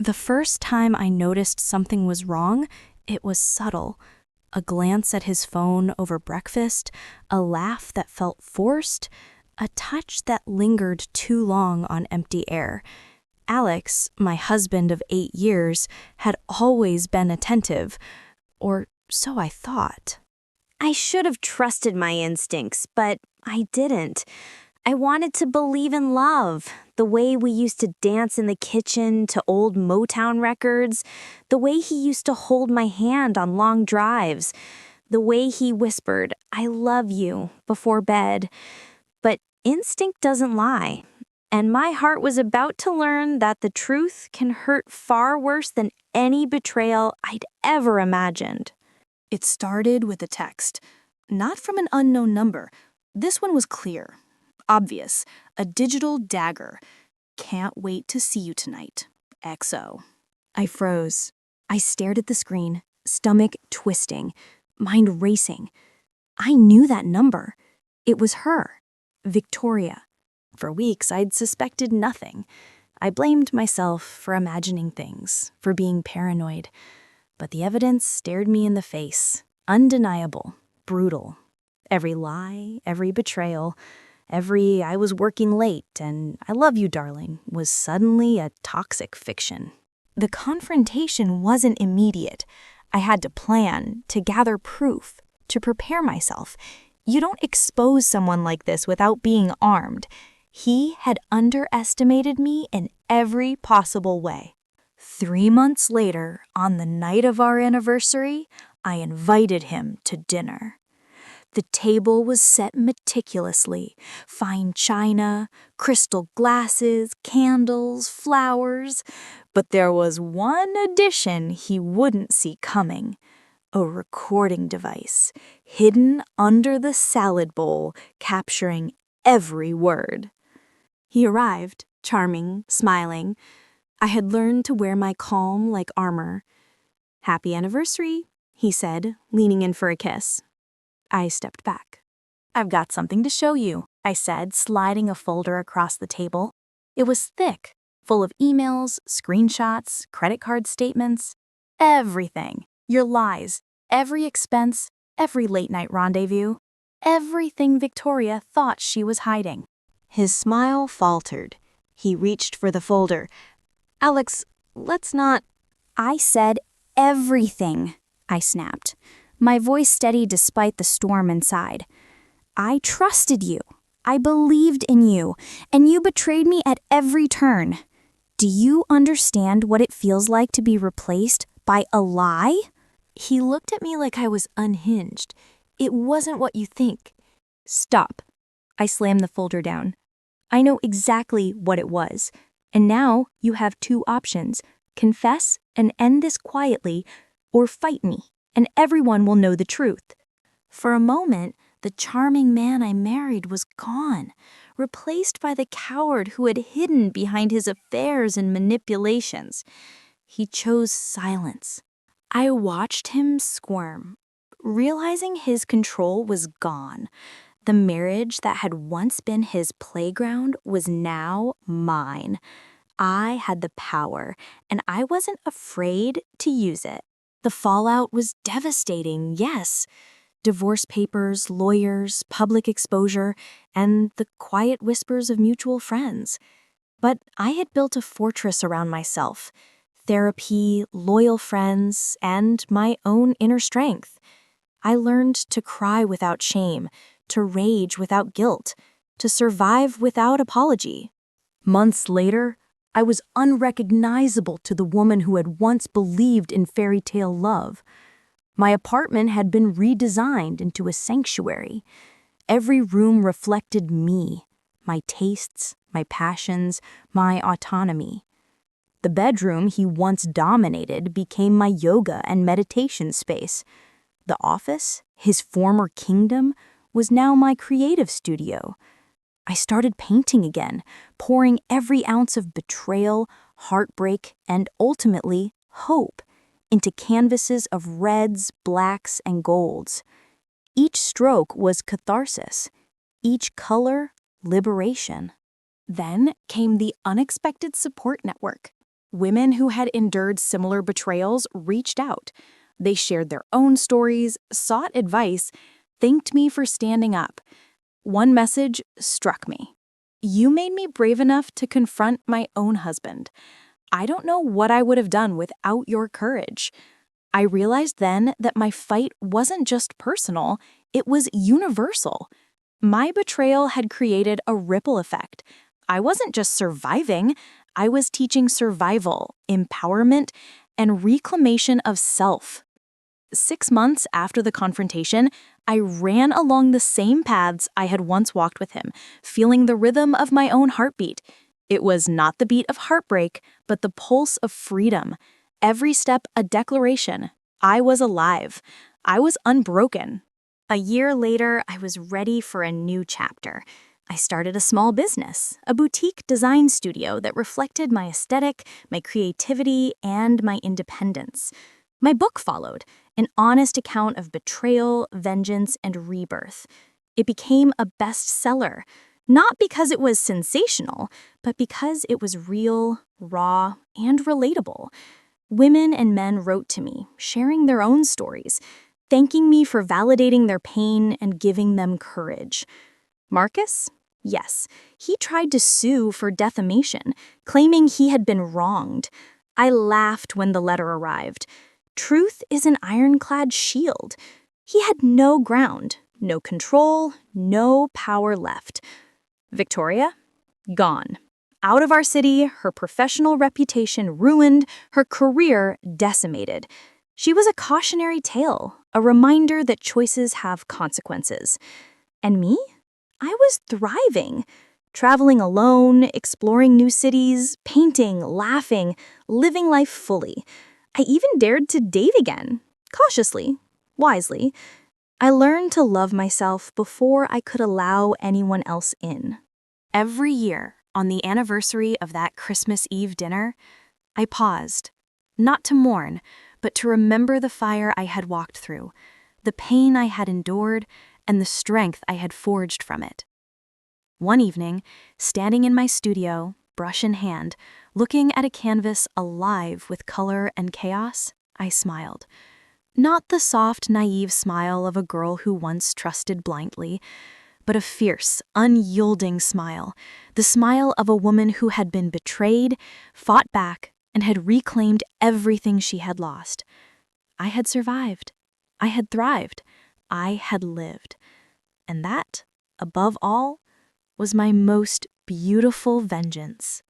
The first time I noticed something was wrong, it was subtle. A glance at his phone over breakfast, a laugh that felt forced, a touch that lingered too long on empty air. Alex, my husband of 8 years, had always been attentive, or so I thought. I should have trusted my instincts, but I didn't. I wanted to believe in love, the way we used to dance in the kitchen to old Motown records, the way he used to hold my hand on long drives, the way he whispered, "I love you," before bed. But instinct doesn't lie, and my heart was about to learn that the truth can hurt far worse than any betrayal I'd ever imagined. It started with a text, not from an unknown number. This one was clear, obvious, a digital dagger. "Can't wait to see you tonight. XO." I froze. I stared at the screen, stomach twisting, mind racing. I knew that number. It was her, Victoria. For weeks, I'd suspected nothing. I blamed myself for imagining things, for being paranoid. But the evidence stared me in the face, undeniable, brutal. Every lie, every betrayal, every "I was working late and I love you, darling" was suddenly a toxic fiction. The confrontation wasn't immediate. I had to plan, to gather proof, to prepare myself. You don't expose someone like this without being armed. He had underestimated me in every possible way. 3 months later, on the night of our anniversary, I invited him to dinner. The table was set meticulously. Fine china, crystal glasses, candles, flowers. But there was one addition he wouldn't see coming. A recording device, hidden under the salad bowl, capturing every word. He arrived, charming, smiling. I had learned to wear my calm like armor. "Happy anniversary," he said, leaning in for a kiss. I stepped back. "I've got something to show you," I said, sliding a folder across the table. It was thick, full of emails, screenshots, credit card statements, everything. Your lies, every expense, every late-night rendezvous, everything Victoria thought she was hiding. His smile faltered. He reached for the folder. "Alex, let's not—" "I said everything," I snapped, my voice steady despite the storm inside. "I trusted you. I believed in you, and you betrayed me at every turn. Do you understand what it feels like to be replaced by a lie?" He looked at me like I was unhinged. "It wasn't what you think." "Stop." I slammed the folder down. "I know exactly what it was. And now you have 2 options. Confess and end this quietly, or fight me, and everyone will know the truth." For a moment, the charming man I married was gone, replaced by the coward who had hidden behind his affairs and manipulations. He chose silence. I watched him squirm, realizing his control was gone. The marriage that had once been his playground was now mine. I had the power, and I wasn't afraid to use it. The fallout was devastating, yes. Divorce papers, lawyers, public exposure, and the quiet whispers of mutual friends. But I had built a fortress around myself. Therapy, loyal friends, and my own inner strength. I learned to cry without shame, to rage without guilt, to survive without apology. Months later, I was unrecognizable to the woman who had once believed in fairy tale love. My apartment had been redesigned into a sanctuary. Every room reflected me, my tastes, my passions, my autonomy. The bedroom he once dominated became my yoga and meditation space. The office, his former kingdom, was now my creative studio. I started painting again, pouring every ounce of betrayal, heartbreak, and ultimately hope into canvases of reds, blacks, and golds. Each stroke was catharsis, each color liberation. Then came the unexpected support network. Women who had endured similar betrayals reached out. They shared their own stories, sought advice, thanked me for standing up. One message struck me. You made me brave enough to confront my own husband. I don't know what I would have done without your courage. I realized then that my fight wasn't just personal, it was universal. My betrayal had created a ripple effect. I wasn't just surviving, I was teaching survival, empowerment, and reclamation of self. 6 months after the confrontation, I ran along the same paths I had once walked with him, feeling the rhythm of my own heartbeat. It was not the beat of heartbreak, but the pulse of freedom. Every step a declaration. I was alive. I was unbroken. A year later, I was ready for a new chapter. I started a small business, a boutique design studio that reflected my aesthetic, my creativity, and my independence. My book followed, an honest account of betrayal, vengeance, and rebirth. It became a bestseller, not because it was sensational, but because it was real, raw, and relatable. Women and men wrote to me, sharing their own stories, thanking me for validating their pain and giving them courage. Marcus? Yes, he tried to sue for defamation, claiming he had been wronged. I laughed when the letter arrived. Truth is an ironclad shield. He had no ground, no control, no power left. Victoria? Gone. Out of our city, her professional reputation ruined, her career decimated. She was a cautionary tale, a reminder that choices have consequences. And me? I was thriving. Traveling alone, exploring new cities, painting, laughing, living life fully. I even dared to date again, cautiously, wisely. I learned to love myself before I could allow anyone else in. Every year, on the anniversary of that Christmas Eve dinner, I paused, not to mourn, but to remember the fire I had walked through, the pain I had endured, and the strength I had forged from it. One evening, standing in my studio, brush in hand, looking at a canvas alive with color and chaos, I smiled. Not the soft, naive smile of a girl who once trusted blindly, but a fierce, unyielding smile, the smile of a woman who had been betrayed, fought back, and had reclaimed everything she had lost. I had survived. I had thrived. I had lived. And that, above all, was my most beautiful vengeance.